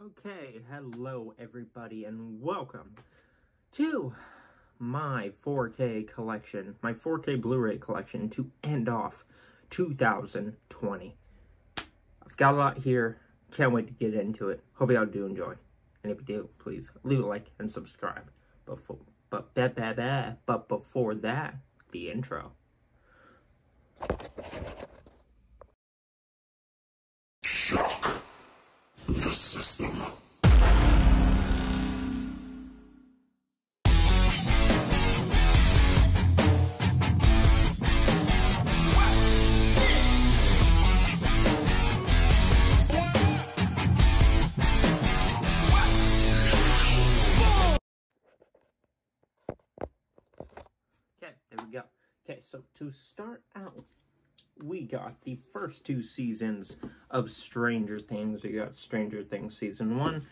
Okay, hello everybody and welcome to my 4K collection, my 4K Blu-ray collection to end off 2020. I've got a lot here, can't wait to get into it. Hope y'all do enjoy. And if you do, please leave a like and subscribe. But before that, the intro. Shock the system. Okay, there we go. Okay, so to start out, we got the first two seasons of Stranger Things. We got Stranger Things Season 1,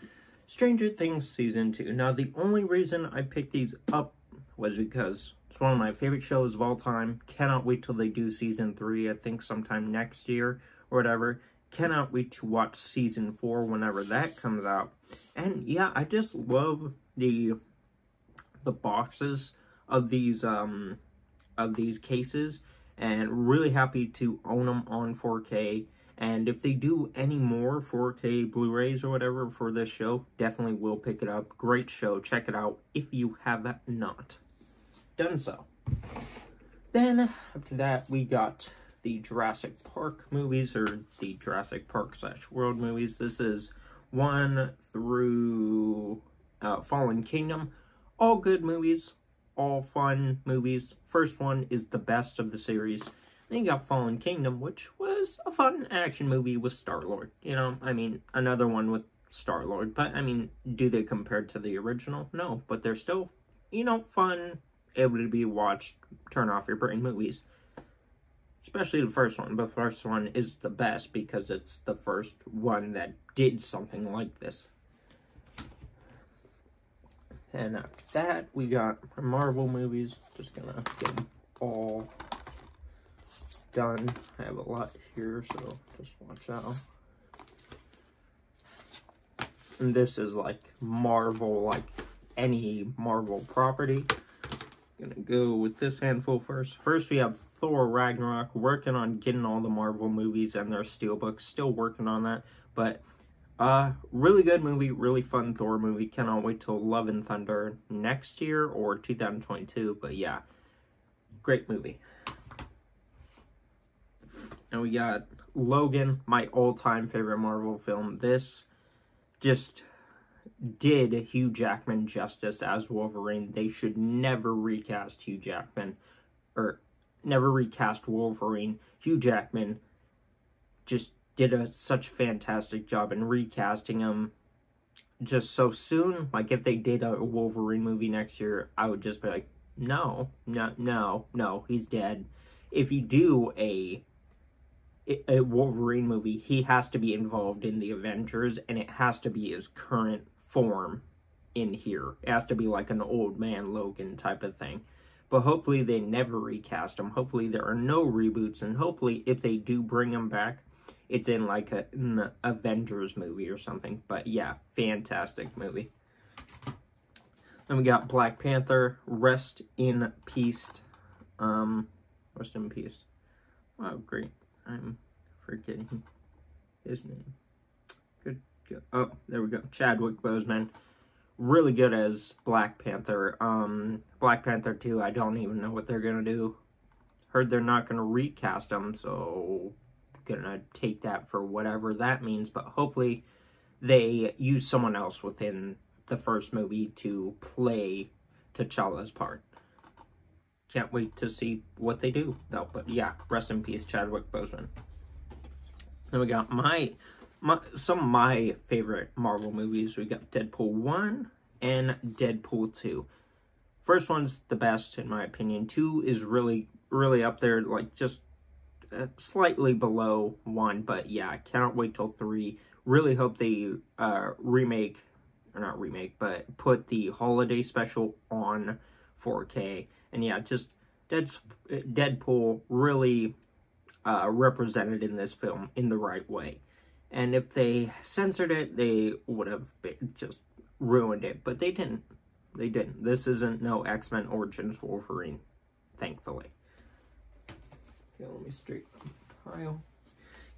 Stranger Things Season 2. Now, the only reason I picked these up was because it's one of my favorite shows of all time. Cannot wait till they do Season 3, I think sometime next year or whatever. Cannot wait to watch Season 4 whenever that comes out. And yeah, I just love the boxes of these cases, and really happy to own them on 4K. And if they do any more 4K Blu-rays or whatever for this show, definitely will pick it up. Great show, check it out if you have not done so. Then after that, we got the Jurassic Park movies, or the Jurassic Park / World movies. This is 1 through Fallen Kingdom. All good movies, all fun movies. First one is the best of the series. Then you got Fallen Kingdom, which was a fun action movie with Star-Lord. You know, I mean, another one with Star-Lord. But, I mean, do they compare to the original? No, but they're still, you know, fun, able to be watched, turn off your brain movies. Especially the first one. But the first one is the best because it's the first one that did something like this. And after that, we got Marvel movies. Just gonna get them all done. I have a lot here, so just watch out. And this is like Marvel, like any Marvel property. Gonna go with this handful first. First, we have Thor Ragnarok. Working on getting all the Marvel movies and their steelbooks. Still working on that, but really good movie, really fun Thor movie. Cannot wait till Love and Thunder next year or 2022. But yeah, great movie. And we got Logan, my all-time favorite Marvel film. This just did Hugh Jackman justice as Wolverine. They should never recast Hugh Jackman, or never recast Wolverine. Hugh Jackman just did such fantastic job in recasting him just so soon. Like, if they did a Wolverine movie next year, I would just be like, no, he's dead. If you do a Wolverine movie, he has to be involved in the Avengers, and it has to be his current form in here. It has to be like an old man Logan type of thing. But hopefully they never recast him. Hopefully there are no reboots, and hopefully if they do bring him back, it's in like an Avengers movie or something. But yeah, fantastic movie. Then we got Black Panther, Rest in Peace. Rest in Peace. Wow, great. I'm forgetting his name. Good. Oh, there we go. Chadwick Boseman. Really good as Black Panther. Black Panther 2, I don't even know what they're gonna do. Heard they're not gonna recast him, so gonna take that for whatever that means, but hopefully they use someone else within the first movie to play T'Challa's part. Can't wait to see what they do though. But yeah, rest in peace, Chadwick Boseman. Then we got some of my favorite Marvel movies. We got Deadpool 1 and Deadpool 2. First one's the best in my opinion. 2 is really up there, like just slightly below 1, but yeah, I cannot wait till 3. Really hope they put the holiday special on 4K. And yeah, just Deadpool really represented in this film in the right way. And if they censored it, they would have just ruined it. But they didn't. They didn't. This isn't no X-Men Origins Wolverine, thankfully. Okay, let me straighten up the pile.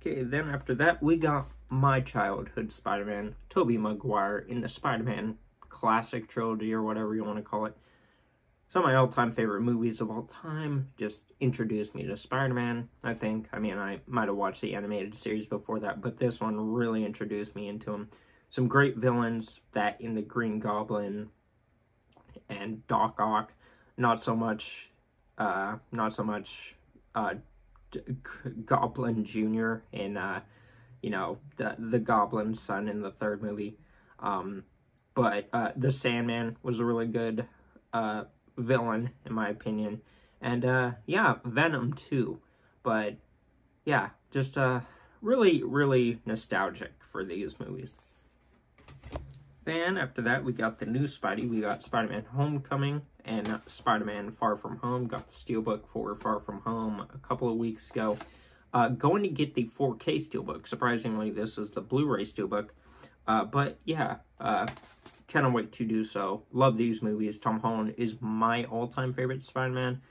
Okay, then after that, we got my childhood Spider-Man, Tobey Maguire, in the Spider-Man classic trilogy, or whatever you want to call it. Some of my all-time favorite movies of all time. Just introduced me to Spider-Man, I think. I mean, I might have watched the animated series before that, but this one really introduced me into him. Some great villains, that in the Green Goblin and Doc Ock. Not so much Goblin Jr. in, you know, the Goblin's son in the third movie. But the Sandman was a really good villain, in my opinion. And, yeah, Venom, too. But, yeah, just really, really nostalgic for these movies. Then, after that, we got the new Spidey. We got Spider-Man Homecoming and Spider-Man Far From Home. Got the Steelbook for Far From Home a couple of weeks ago. Going to get the 4K Steelbook. Surprisingly, this is the Blu-ray Steelbook. But, yeah, cannot wait to do so. Love these movies. Tom Holland is my all-time favorite Spider-Man.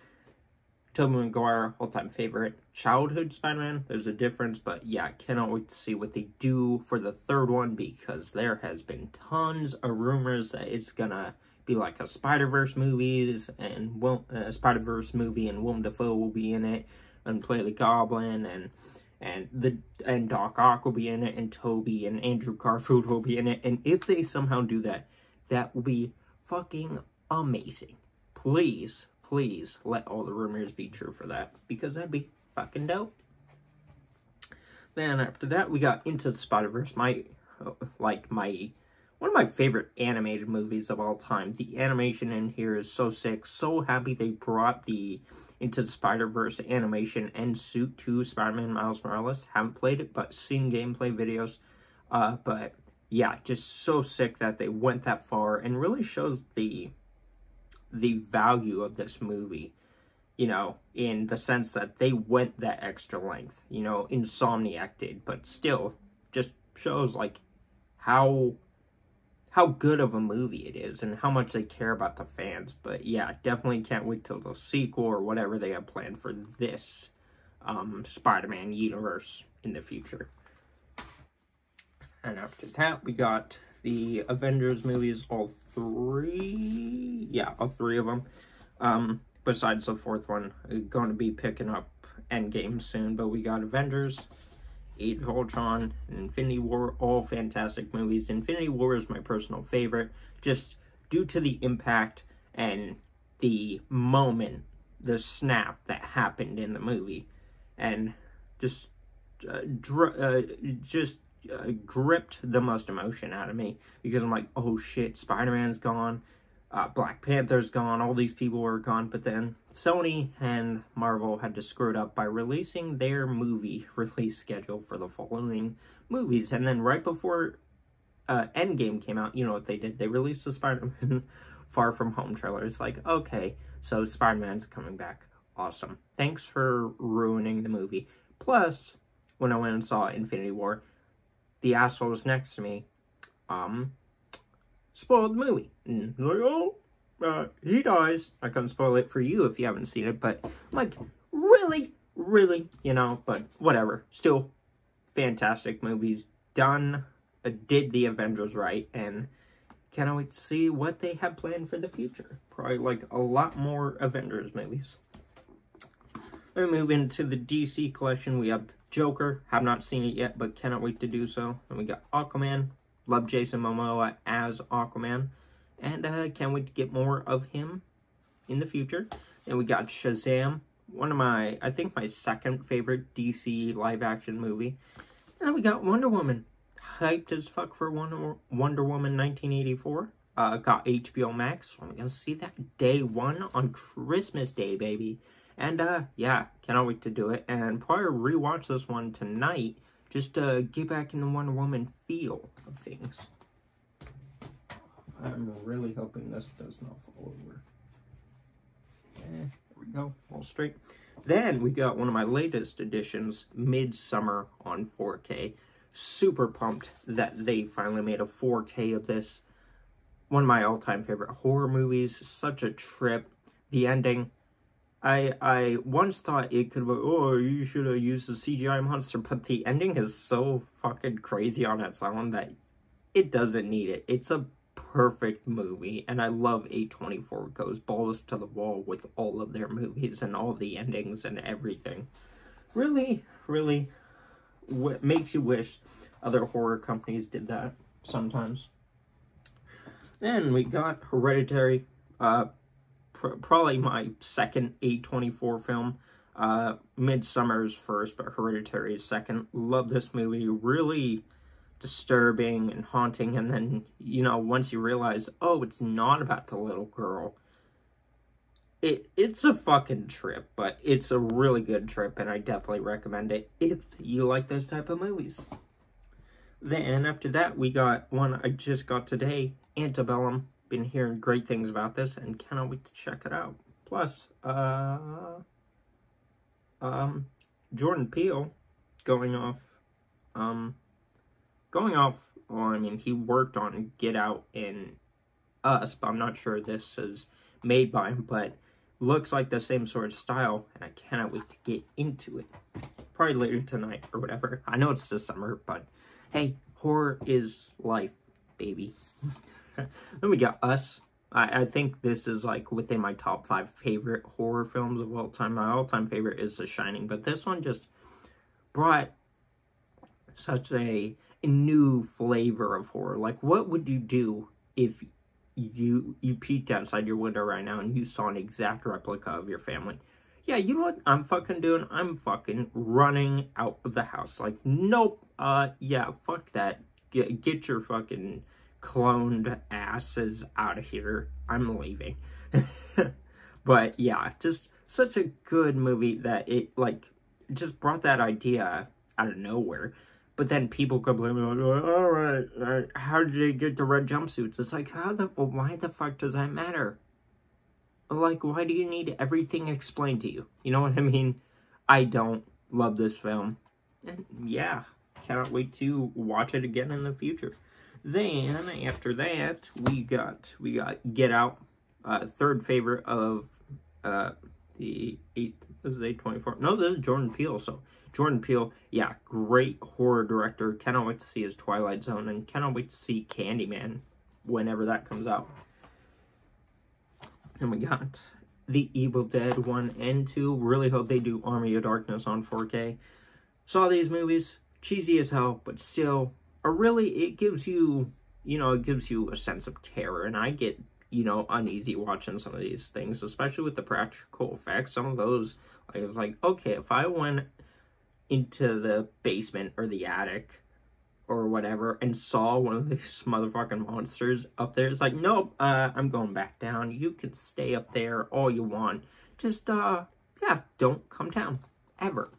Tobey Maguire, all-time favorite childhood Spider-Man. There's a difference, but yeah, cannot wait to see what they do for the third one, because there has been tons of rumors that it's gonna be like a Spider-Verse movies, and Spider-Verse movie, and Willem Dafoe will be in it and play the Goblin, and Doc Ock will be in it, and Toby and Andrew Garfield will be in it. And if they somehow do that, that will be fucking amazing. Please let all the rumors be true for that, because that'd be fucking dope. Then after that, we got Into the Spider-Verse, one of my favorite animated movies of all time. The animation in here is so sick. So happy they brought the Into the Spider-Verse animation and suit to Spider-Man Miles Morales. Haven't played it, but seen gameplay videos. But yeah, just so sick that they went that far, and really shows the value of this movie, you know, in the sense that they went that extra length. You know, Insomniac did, but still just shows like how good of a movie it is and how much they care about the fans. But yeah, definitely can't wait till the sequel or whatever they have planned for this Spider-Man universe in the future. And after that, we got the Avengers movies, all three of them. Besides the fourth one, going to be picking up Endgame soon, but we got Avengers, Age of Ultron, and Infinity War, all fantastic movies. Infinity War is my personal favorite, just due to the impact and the moment, the snap that happened in the movie, and just gripped the most emotion out of me, because I'm like, oh shit, Spider-Man's gone, Black Panther's gone, all these people are gone. But then Sony and Marvel had to screw it up by releasing their movie release schedule for the following movies, and then right before Endgame came out, you know what they did? They released the Spider-Man Far From Home trailer. It's like, okay, so Spider-Man's coming back. Awesome. Thanks for ruining the movie. Plus, when I went and saw Infinity War, the asshole was next to me, spoiled the movie. And like, oh, he dies. I couldn't spoil it for you if you haven't seen it, but I'm like, really, you know, but whatever. Still, fantastic movies. Did the Avengers right, and cannot wait to see what they have planned for the future. Probably like a lot more Avengers movies. Let me move into the DC collection. We have Joker, have not seen it yet, but cannot wait to do so. And we got Aquaman, love Jason Momoa as Aquaman, and can't wait to get more of him in the future. And we got Shazam, I think my second favorite DC live action movie. And then we got Wonder Woman, hyped as fuck for Wonder Woman 1984. Got HBO Max, so I'm gonna see that day one on Christmas Day, baby. And, yeah, cannot wait to do it, and probably rewatch this one tonight, just to get back in the Wonder Woman feel of things. I'm really hoping this does not fall over. There we go, all straight. Then, we got one of my latest editions, Midsummer on 4K. super pumped that they finally made a 4K of this. One of my all-time favorite horror movies. Such a trip. The ending. I once thought it could be, oh, you should have used the CGI monster, but the ending is so fucking crazy on its own that it doesn't need it. It's a perfect movie, and I love A24 goes balls to the wall with all of their movies and all the endings and everything. Really, really makes you wish other horror companies did that sometimes. Then we got Hereditary, probably my second A24 film. Midsommar's first, but Hereditary is second. Love this movie. Really disturbing and haunting, and then, you know, once you realize, oh, it's not about the little girl, it's a fucking trip, but it's a really good trip, and I definitely recommend it if you like those type of movies. Then after that, we got one I just got today, Antebellum. Been hearing great things about this and cannot wait to check it out. Plus, Jordan Peele going off, well, I mean, he worked on Get Out and Us, but I'm not sure this is made by him, but looks like the same sort of style, and I cannot wait to get into it. Probably later tonight or whatever. I know it's the summer, but hey, horror is life, baby. Then we got Us. I think this is like within my top 5 favorite horror films of all time. My all-time favorite is The Shining, but this one just brought such a new flavor of horror. Like, what would you do if you peeked outside your window right now and you saw an exact replica of your family? Yeah, you know what I'm fucking doing? I'm fucking running out of the house. Like, nope, yeah, fuck that. Get your fucking cloned asses out of here. I'm leaving. But yeah, just such a good movie that it, like, just brought that idea out of nowhere. But then people complain, like, all right, how did they get the red jumpsuits? It's like, why the fuck does that matter? Like, why do you need everything explained to you? You know what I mean? I don't love this film. And yeah, cannot wait to watch it again in the future. Then, after that, we got Get Out, third favorite of the 8, this is A24. No, this is Jordan Peele, so Jordan Peele, yeah, great horror director. Cannot wait to see his Twilight Zone, and cannot wait to see Candyman whenever that comes out. And we got The Evil Dead 1 and 2. Really hope they do Army of Darkness on 4K. Saw these movies, cheesy as hell, but still, it gives you, you know, it gives you a sense of terror. And I get, you know, uneasy watching some of these things, especially with the practical effects. Some of those, I was like, okay, if I went into the basement or the attic or whatever and saw one of these motherfucking monsters up there, it's like, nope, I'm going back down. You can stay up there all you want. Just, yeah, don't come down. Ever.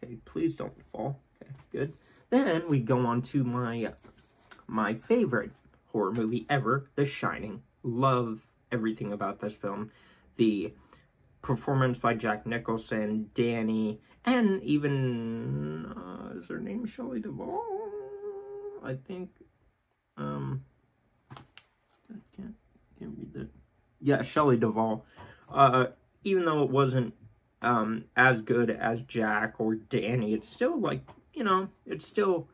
Okay, please don't fall. Okay, good. Then we go on to my favorite horror movie ever, The Shining. Love everything about this film. The performance by Jack Nicholson, Danny, and even, is her name Shelley Duvall? I think, I can't read that. Yeah, Shelley Duvall. Even though it wasn't as good as Jack or Danny, it's still, like, you know, it still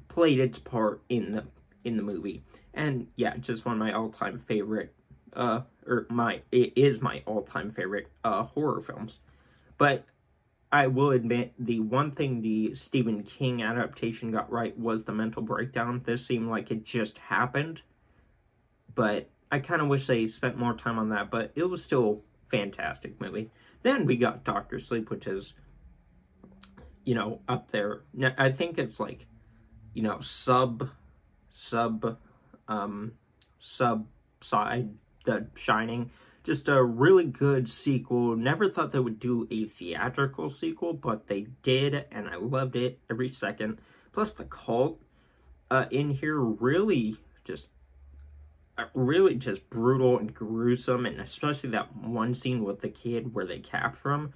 played its part in the movie. And yeah, just one of my all-time favorite, it is my all-time favorite horror films. But I will admit, the one thing the Stephen King adaptation got right was the mental breakdown. This seemed like it just happened, but I kind of wish they spent more time on that, but it was still a fantastic movie. Then we got Dr. Sleep, which is, you know, up there. I think it's like, you know, side The Shining. Just a really good sequel. Never thought they would do a theatrical sequel, but they did, and I loved it every second. Plus the cult in here really just brutal and gruesome, and especially that one scene with the kid where they capture him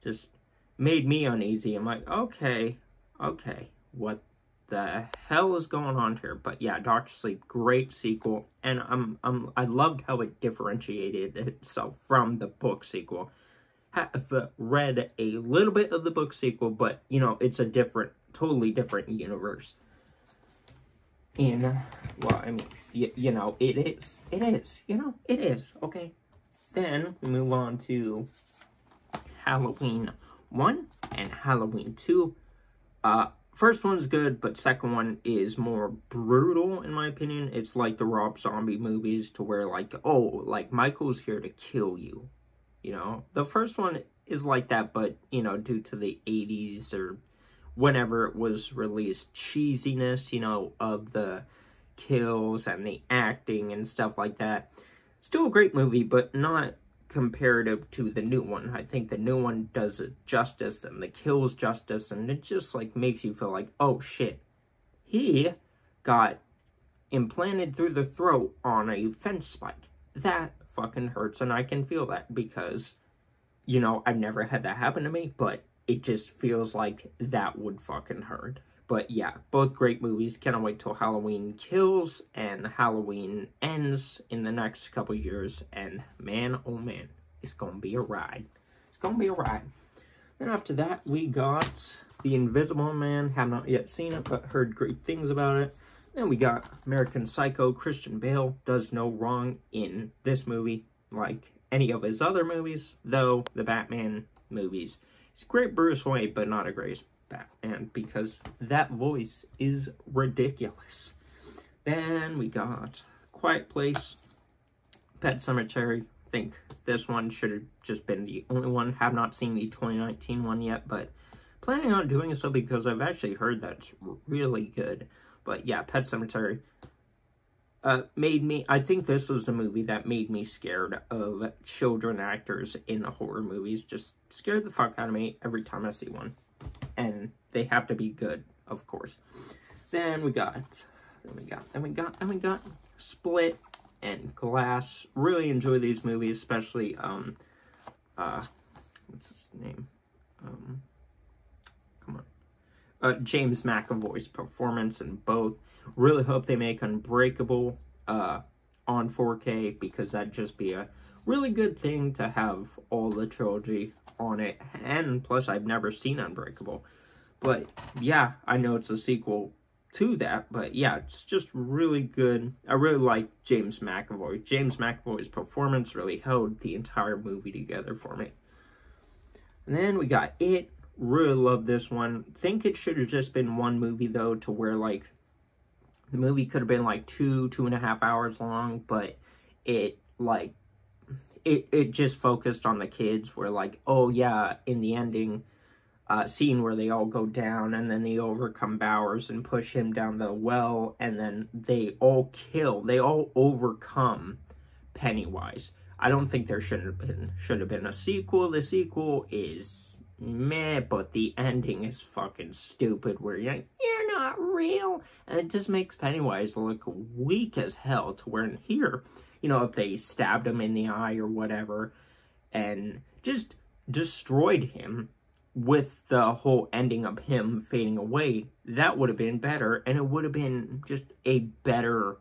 just made me uneasy. I'm like, okay, okay, what the hell is going on here? But yeah, Doctor Sleep, great sequel, and I loved how it differentiated itself from the book sequel. Have read a little bit of the book sequel, but you know, it's a totally different universe. And well, I mean, you know, it is, you know, it is. Okay, then we move on to Halloween 1 and Halloween 2. First one's good, but second one is more brutal, in my opinion. It's like the Rob Zombie movies, to where, like, oh, like, Michael's here to kill you. You know? The first one is like that, but, you know, due to the 80s or whenever it was released, cheesiness, you know, of the kills and the acting and stuff like that. Still a great movie, but not comparative to the new one. I think the new one does it justice, and the kills justice, and it just like makes you feel like, oh shit, he got implanted through the throat on a fence spike. That fucking hurts, and I can feel that because, you know, I've never had that happen to me, but it just feels like that would fucking hurt. But yeah, both great movies. Cannot wait till Halloween Kills and Halloween Ends in the next couple years. And man, oh man, it's gonna be a ride. It's gonna be a ride. Then after that, we got The Invisible Man. Have not yet seen it, but heard great things about it. Then we got American Psycho. Christian Bale does no wrong in this movie, like any of his other movies, though the Batman movies. He's a great Bruce Wayne, but not a great Batman, because that voice is ridiculous. Then we got Quiet Place, Pet Sematary. I think this one should have just been the only one. Have not seen the 2019 one yet, but planning on doing so because I've actually heard that's really good. But yeah, Pet Sematary made me, I think this was a movie that made me scared of children actors in horror movies. Just scared the fuck out of me every time I see one. And they have to be good, of course. Then we got Split and Glass. Really enjoy these movies, especially, what's his name? James McAvoy's performance in both. Really hope they make Unbreakable on 4K, because that'd just be a really good thing to have all the trilogy on it. And plus, I've never seen Unbreakable. But yeah, I know it's a sequel to that, but yeah, it's just really good. I really like James McAvoy. James McAvoy's performance really held the entire movie together for me. And then we got It. Really love this one. Think it should have just been one movie, though, to where, like, the movie could have been, like, 2.5 hours long, but it, like, it just focused on the kids, where, like, oh, yeah, in the ending scene where they all go down, and then they overcome Bowers and push him down the well, and then they all overcome Pennywise. I don't think there should have been a sequel. The sequel is meh, but the ending is fucking stupid, where you're like, you're not real, and it just makes Pennywise look weak as hell, to where in here, you know, if they stabbed him in the eye or whatever, and just destroyed him with the whole ending of him fading away, that would have been better, and it would have been just a better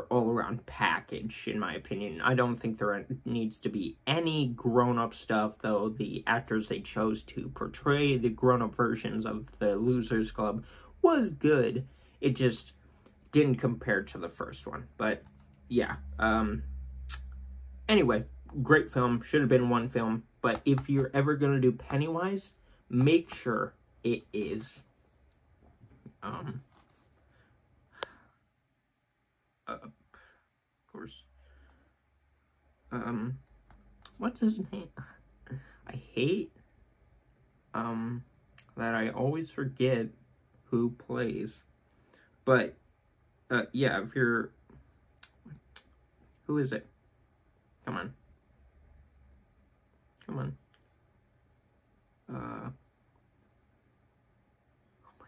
all-around package, in my opinion. I don't think there needs to be any grown-up stuff, though the actors they chose to portray the grown-up versions of the Losers Club was good. It just didn't compare to the first one. But, yeah. Anyway, great film. Should have been one film. But if you're ever going to do Pennywise, make sure it is, of course, what's his name? I hate, that I always forget who plays, but, yeah, if you're, who is it? Come on. Come on. Oh my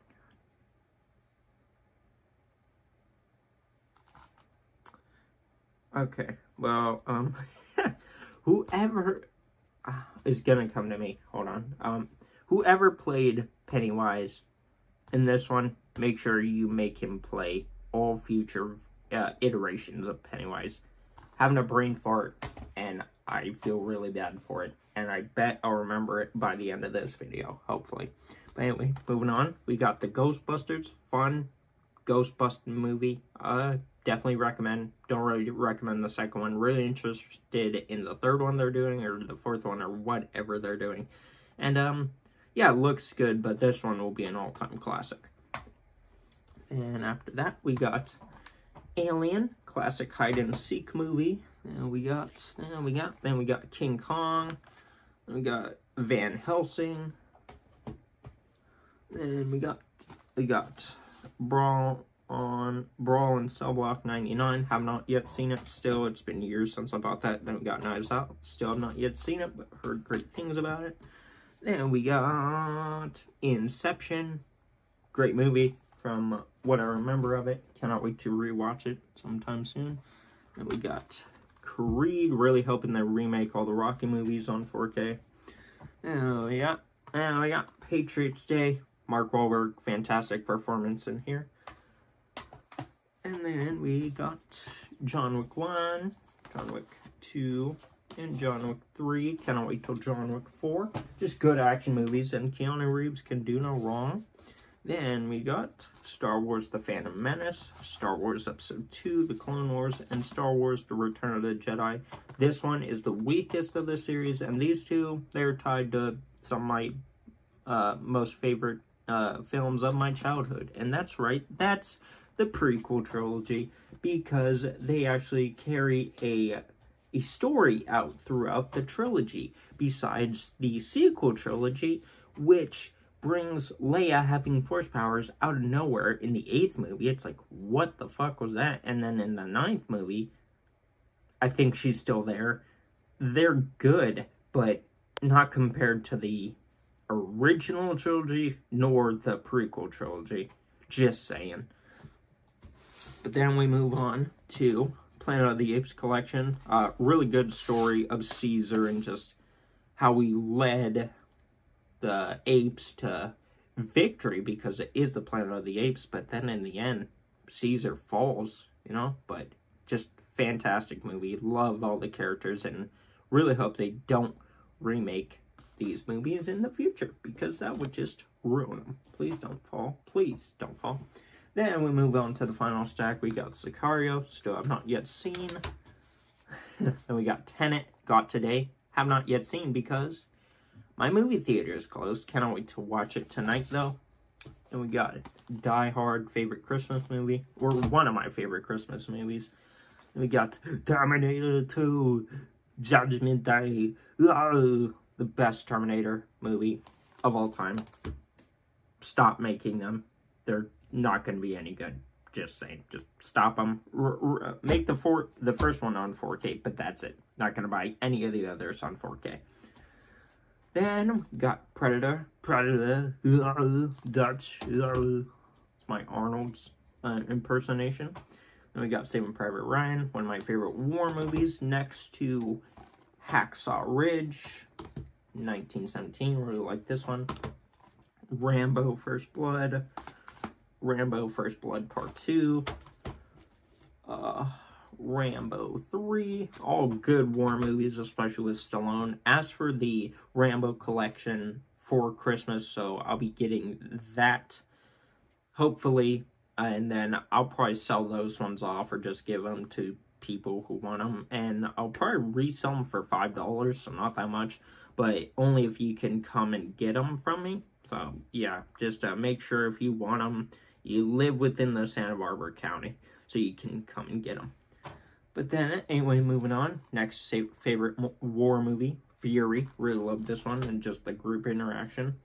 god. Okay, well, whoever is gonna come to me, hold on, whoever played Pennywise in this one, make sure you make him play all future iterations of Pennywise. Having a brain fart, and I feel really bad for it. And I bet I'll remember it by the end of this video, hopefully. But anyway, moving on. We got the Ghostbusters. Fun Ghostbusting movie. Definitely recommend. Don't really recommend the second one. Really interested in the third one they're doing, or the fourth one, or whatever they're doing. And, yeah, it looks good, but this one will be an all-time classic. And after that, we got Alien, classic hide-and-seek movie. And we got King Kong. We got Van Helsing. And we got Brawl in Cell Block 99. Have not yet seen it. Still, it's been years since I bought that. Then we got Knives Out. Still have not yet seen it, but heard great things about it. Then we got Inception. Great movie from what I remember of it. Cannot wait to rewatch it sometime soon. And we got Creed, really hoping they remake all the Rocky movies on 4K. And we got Patriots Day. Mark Wahlberg, fantastic performance in here. And then we got John Wick 1, John Wick 2, and John Wick 3. Cannot wait till John Wick 4. Just good action movies, and Keanu Reeves can do no wrong. Then we got Star Wars The Phantom Menace, Star Wars Episode 2, The Clone Wars, and Star Wars The Return of the Jedi. This one is the weakest of the series, and these two, they're tied to some of my most favorite films of my childhood. And that's right, that's the prequel trilogy, because they actually carry a story out throughout the trilogy, besides the sequel trilogy, which brings Leia having force powers out of nowhere in the 8th movie. It's like, what the fuck was that? And then in the 9th movie, I think she's still there. They're good, but not compared to the original trilogy, nor the prequel trilogy. Just saying. But then we move on to Planet of the Apes collection. Really good story of Caesar and just how he led the apes to victory, because it is the Planet of the Apes, but then in the end, Caesar falls, you know? But just fantastic movie. Love all the characters, and really hope they don't remake these movies in the future, because that would just ruin them. Please don't fall. Please don't fall. Then we move on to the final stack. We got Sicario, still have not yet seen. Then we got Tenet, got today, have not yet seen because my movie theater is closed. Cannot wait to watch it tonight, though. And we got Die Hard, favorite Christmas movie, or one of my favorite Christmas movies. And we got Terminator 2, Judgment Day, the best Terminator movie of all time. Stop making them. They're not going to be any good. Just saying. Just stop them. Make the first one on 4K, but that's it. Not going to buy any of the others on 4K. Then we got Predator, Dutch, it's my Arnold's impersonation. Then we got Saving Private Ryan, one of my favorite war movies, next to Hacksaw Ridge, 1917, really like this one. Rambo First Blood, Rambo First Blood Part 2, Rambo 3, all good war movies, especially with Stallone. As for the Rambo collection for Christmas, so I'll be getting that, hopefully, and then I'll probably sell those ones off or just give them to people who want them, and I'll probably resell them for $5, so not that much, but only if you can come and get them from me. So, yeah, just make sure if you want them, you live within the Santa Barbara County, so you can come and get them. But then, anyway, moving on. Next favorite war movie, Fury. Really love this one, and just the group interaction.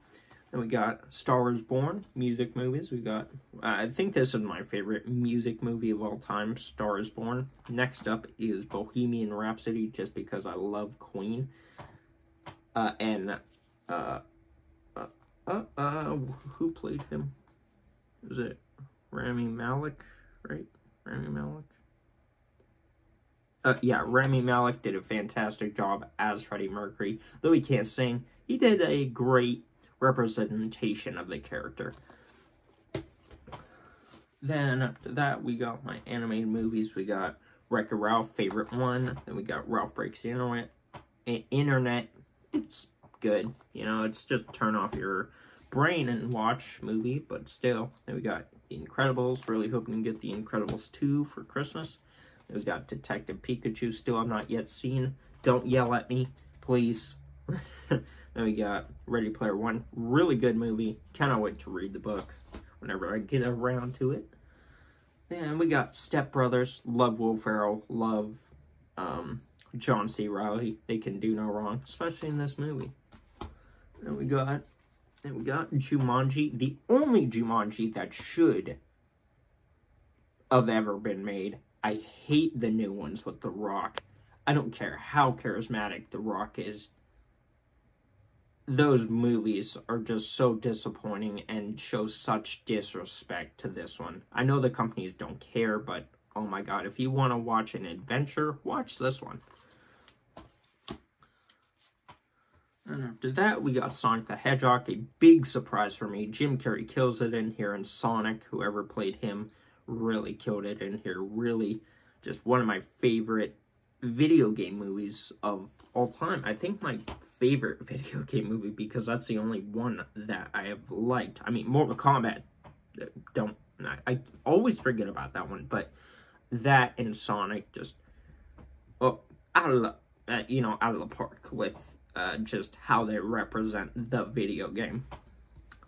Then we got Star Wars Born, music movies. We got, I think this is my favorite music movie of all time, Star is Born. Next up is Bohemian Rhapsody, just because I love Queen. Who played him? Was it Rami Malek, right? Rami Malek? Yeah, Rami Malek did a fantastic job as Freddie Mercury. Though he can't sing, he did a great representation of the character. Then after that, we got my animated movies. We got Wreck-It Ralph, favorite one. Then we got Ralph Breaks the Internet. It's good. You know, it's just turn off your brain and watch movie, but still. Then we got The Incredibles. Really hoping to get The Incredibles 2 for Christmas. Then we got Detective Pikachu. Still have not yet seen. Don't yell at me, please. Then we got Ready Player One. Really good movie. Cannot wait to read the book whenever I get around to it. Then we got Step Brothers. Love Will Ferrell. Love John C. Reilly. They can do no wrong, especially in this movie. Then we got Jumanji. The only Jumanji that should have ever been made. I hate the new ones with The Rock. I don't care how charismatic The Rock is. Those movies are just so disappointing and show such disrespect to this one. I know the companies don't care, but oh my god, if you want to watch an adventure, watch this one. And after that, we got Sonic the Hedgehog, a big surprise for me. Jim Carrey kills it in here, and Sonic, whoever played him, really killed it in here. Really, just one of my favorite video game movies of all time. I think my favorite video game movie, because that's the only one that I have liked. I mean, Mortal Kombat, I always forget about that one, but that and Sonic just, out of the park with just how they represent the video game.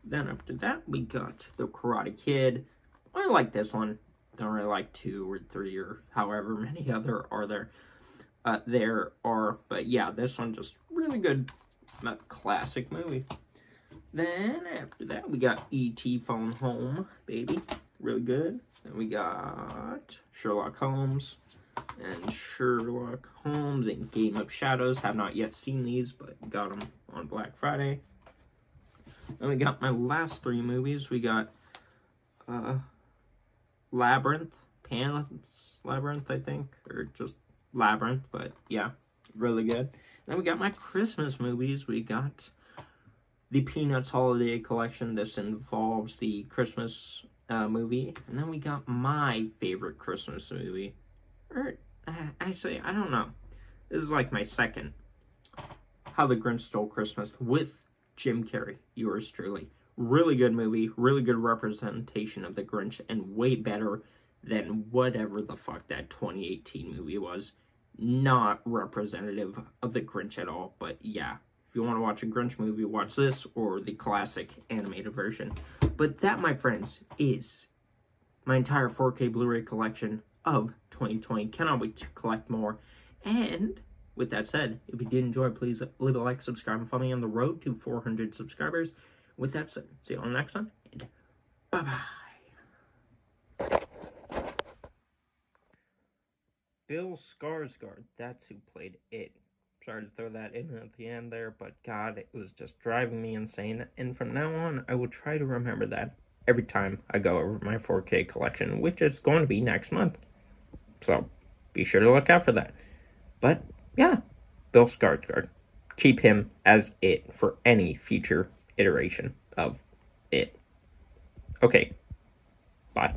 Then after that, we got The Karate Kid. I like this one. Don't really like 2 or 3 or however many other are there. But yeah, this one just really good, classic movie. Then after that, we got E.T. Phone Home, baby, really good. Then we got Sherlock Holmes and Game of Shadows. Have not yet seen these, but got them on Black Friday. Then we got my last 3 movies. We got Labyrinth, Pan's Labyrinth, I think, or just Labyrinth, but yeah, really good. Then we got my Christmas movies. We got the Peanuts Holiday Collection. This involves the Christmas movie. And then we got my favorite Christmas movie. Or, actually, I don't know. This is like my second. How the Grinch Stole Christmas with Jim Carrey. Yours truly. Really good movie. Really good representation of the Grinch. And way better than whatever the fuck that 2018 movie was. Not representative of the Grinch at all, but yeah. If you want to watch a Grinch movie, watch this or the classic animated version. But that, my friends, is my entire 4K Blu-ray collection of 2020. Cannot wait to collect more. And with that said, if you did enjoy, please leave a like, subscribe, and follow me on the road to 400 subscribers. With that said, see you on the next one, and bye-bye. Bill Skarsgård, that's who played it. Sorry to throw that in at the end there, but God, it was just driving me insane. And from now on, I will try to remember that every time I go over my 4K collection, which is going to be next month. So, be sure to look out for that. But, yeah, Bill Skarsgård. Keep him as it for any future iteration of it. Okay, bye.